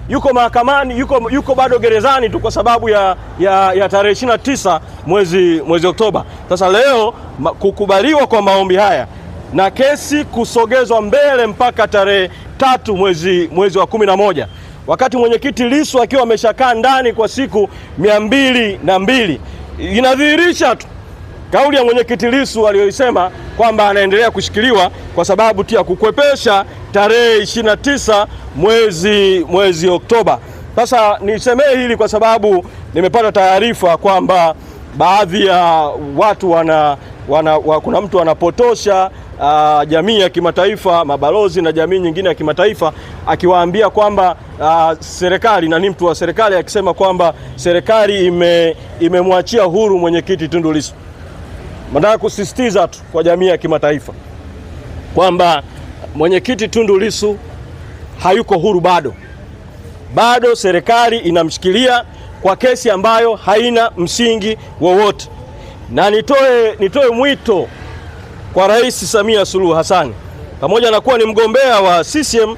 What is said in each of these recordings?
yuko mahakamani, yuko bado gerezani tu kwa sababu ya tarehe 29 mwezi Oktoba. Sasa leo kukubaliwa kwa maombi haya na kesi kusogezwa mbele mpaka tarehe 3 mwezi wa 11, wakati mwenyekiti Lissu akiwa ameshakaa ndani kwa siku 202, inadhihirisha tu kauli ya mwenyekiti Lissu aliyoisema kwamba anaendelea kushikiliwa kwa sababu tu ya kukwepesha tarehe 29 mwezi Oktoba. Sasa nisemee hili kwa sababu nimepata taarifa kwamba baadhi ya watu kuna mtu anapotosha jamii ya kimataifa, mabalozi na jamii nyingine ya kimataifa, akiwaambia kwamba serikali na ni mtu wa serikali akisema kwamba serikali imemwachia huru mwenyekiti Tundu Lissu. Nataka kusisitiza tu kwa jamii ya kimataifa kwamba mwenyekiti Tundu Lissu hayuko huru bado serikali inamshikilia kwa kesi ambayo haina msingi wowote. Na nitoe mwito kwa Rais Samia Suluhu Hassan, pamoja na kuwa ni mgombea wa CCM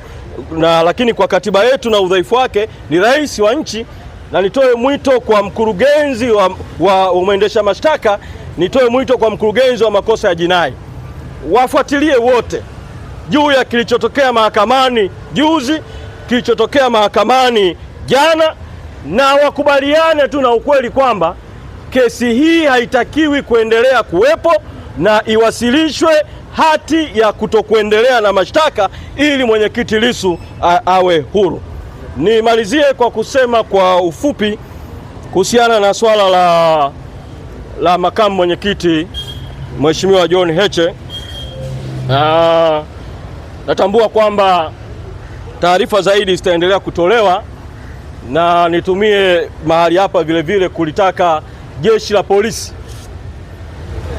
lakini kwa katiba yetu na udhaifu wake ni rais wa nchi, na nitoe mwito kwa mkurugenzi wa mwendesha mashtaka, nitoe mwito kwa mkurugenzi wa makosa ya jinai, wafuatilie wote juu ya kilichotokea mahakamani juzi, kilichotokea mahakamani jana, na wakubaliane tu na ukweli kwamba kesi hii haitakiwi kuendelea kuwepo na iwasilishwe hati ya kutokuendelea na mashtaka ili mwenyekiti Lissu awe huru. Nimalizie kwa kusema kwa ufupi kuhusiana na swala la makamu mwenyekiti Mheshimiwa John Heche. Natambua kwamba taarifa zaidi zitaendelea kutolewa, na nitumie mahali hapa vile kulitaka jeshi la polisi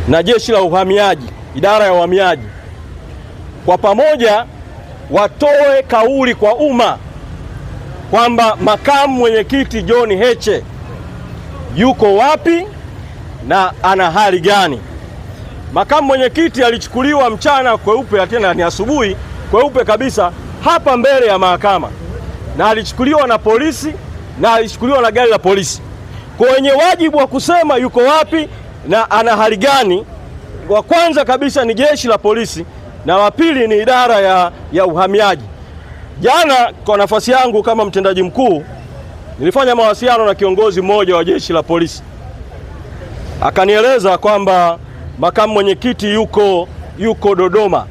na jeshi la uhamiaji, idara ya uhamiaji, kwa pamoja watoe kauli kwa umma kwamba makamu mwenyekiti John Heche yuko wapi na ana hali gani. Makamu mwenyekiti alichukuliwa mchana kweupe, tena ni asubuhi kweupe kabisa hapa mbele ya mahakama, na alichukuliwa na polisi na alichukuliwa na gari la polisi. Kwa wenye wajibu wa kusema yuko wapi na ana hali gani, wa kwanza kabisa ni jeshi la polisi na wa pili ni idara ya uhamiaji. Jana kwa nafasi yangu kama mtendaji mkuu nilifanya mawasiliano na kiongozi mmoja wa jeshi la polisi, akanieleza kwamba makamu mwenyekiti yuko Dodoma,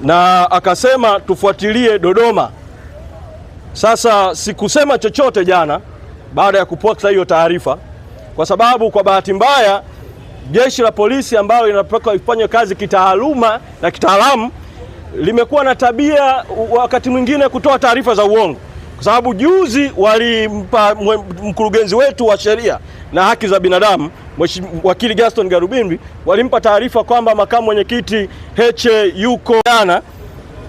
na akasema tufuatilie Dodoma. Sasa sikusema chochote jana baada ya kupata hiyo taarifa, kwa sababu kwa bahati mbaya jeshi la polisi ambalo linapaswa ifanye kazi kitaaluma na kitaalamu limekuwa na tabia wakati mwingine kutoa taarifa za uongo, kwa sababu juzi walimpa mkurugenzi wetu wa sheria na haki za binadamu wakili Gaston Garubimbi, walimpa taarifa kwamba makamu mwenyekiti Heche yuko jana.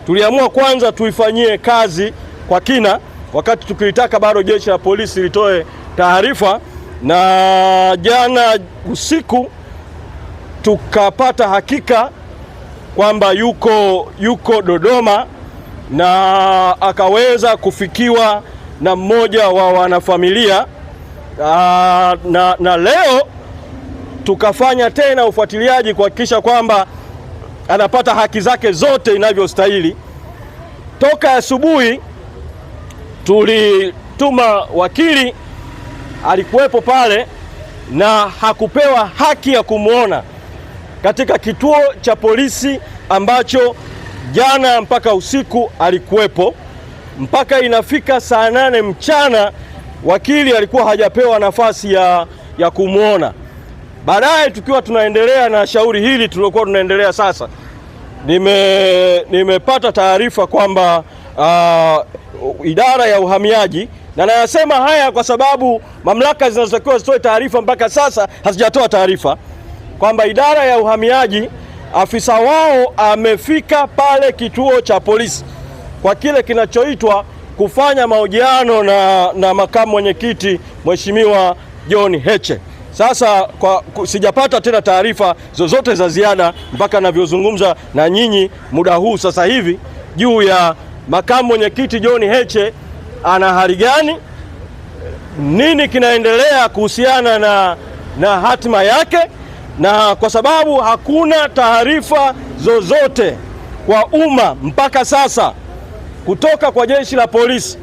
Tuliamua kwanza tuifanyie kazi kwa kina, wakati tukilitaka bado jeshi la polisi litoe taarifa, na jana usiku tukapata hakika kwamba yuko Dodoma, na akaweza kufikiwa na mmoja wa wanafamilia, na leo tukafanya tena ufuatiliaji kuhakikisha kwamba anapata haki zake zote inavyostahili. Toka asubuhi tulituma wakili, alikuwepo pale na hakupewa haki ya kumwona katika kituo cha polisi ambacho jana mpaka usiku alikuwepo. Mpaka inafika saa 8 mchana wakili alikuwa hajapewa nafasi ya kumwona. Baadaye tukiwa tunaendelea na shauri hili tulikuwa tunaendelea sasa, nimepata taarifa kwamba idara ya uhamiaji, na nayasema haya kwa sababu mamlaka zinazotakiwa zitoe taarifa mpaka sasa hazijatoa taarifa, kwamba idara ya uhamiaji afisa wao amefika pale kituo cha polisi kwa kile kinachoitwa kufanya mahojiano na makamu mwenyekiti Mheshimiwa John Heche. Sasa sijapata tena taarifa zozote za ziada mpaka navyozungumza na nyinyi muda huu sasa hivi juu ya makamu mwenyekiti John Heche ana hali gani, nini kinaendelea kuhusiana na hatima yake, na kwa sababu hakuna taarifa zozote kwa umma mpaka sasa kutoka kwa jeshi la polisi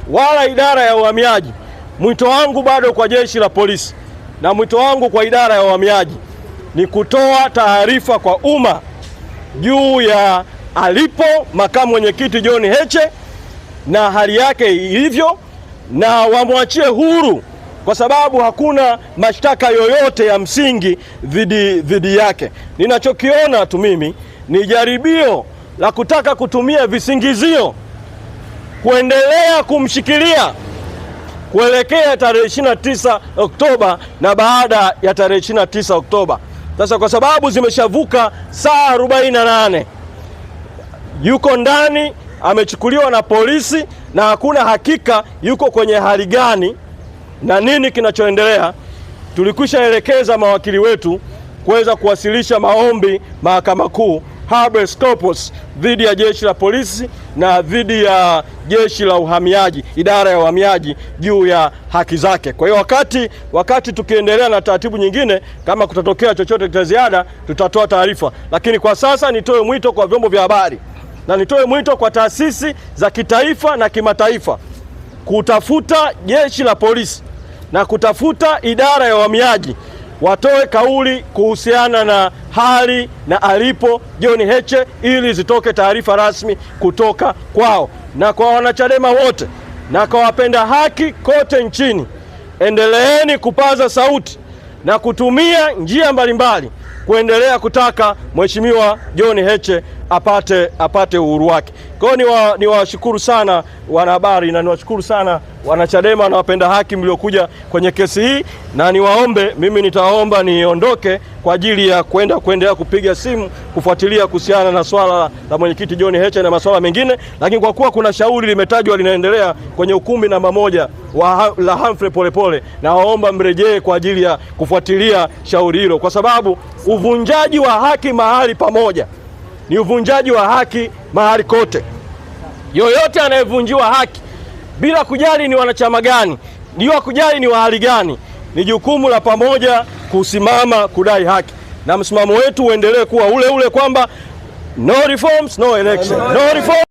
wala idara ya uhamiaji, mwito wangu bado kwa jeshi la polisi na mwito wangu kwa idara ya uhamiaji ni kutoa taarifa kwa umma juu ya alipo makamu mwenyekiti John Heche na hali yake ilivyo, na wamwachie huru kwa sababu hakuna mashtaka yoyote ya msingi dhidi yake. Ninachokiona tu mimi ni jaribio la kutaka kutumia visingizio kuendelea kumshikilia kuelekea tarehe 29 Oktoba na baada ya tarehe 29 Oktoba. Sasa kwa sababu zimeshavuka saa 48, yuko ndani, amechukuliwa na polisi na hakuna hakika yuko kwenye hali gani na nini kinachoendelea. Tulikwishaelekeza mawakili wetu kuweza kuwasilisha maombi Mahakama Kuu habeas corpus dhidi ya jeshi la polisi na dhidi ya jeshi la uhamiaji, idara ya uhamiaji juu ya haki zake. Kwa hiyo wakati tukiendelea na taratibu nyingine, kama kutatokea chochote cha ziada tutatoa taarifa, lakini kwa sasa nitoe mwito kwa vyombo vya habari na nitoe mwito kwa taasisi za kitaifa na kimataifa kutafuta jeshi la polisi na kutafuta idara ya uhamiaji watoe kauli kuhusiana na hali na alipo John Heche ili zitoke taarifa rasmi kutoka kwao. Na kwa wanachadema wote na kwa wapenda haki kote nchini, endeleeni kupaza sauti na kutumia njia mbalimbali kuendelea kutaka Mheshimiwa John Heche apate uhuru wake. Kwa hiyo niwashukuru sana wanahabari na niwashukuru sana wanachadema na wapenda haki mliokuja kwenye kesi hii, na niwaombe, mimi nitaomba niondoke kwa ajili ya kuendelea kupiga simu kufuatilia kuhusiana na swala la mwenyekiti John Heche na masuala mengine, lakini kwa kuwa kuna shauri limetajwa linaendelea kwenye ukumbi namba 1 la Humphrey Polepole, na waomba mrejee kwa ajili ya kufuatilia shauri hilo, kwa sababu uvunjaji wa haki mahali pamoja ni uvunjaji wa haki mahali kote. Yoyote anayevunjiwa haki bila kujali ni wanachama gani, ndio kujali ni wa hali gani, ni jukumu la pamoja kusimama kudai haki, na msimamo wetu uendelee kuwa ule ule kwamba no reforms no election. No reforms.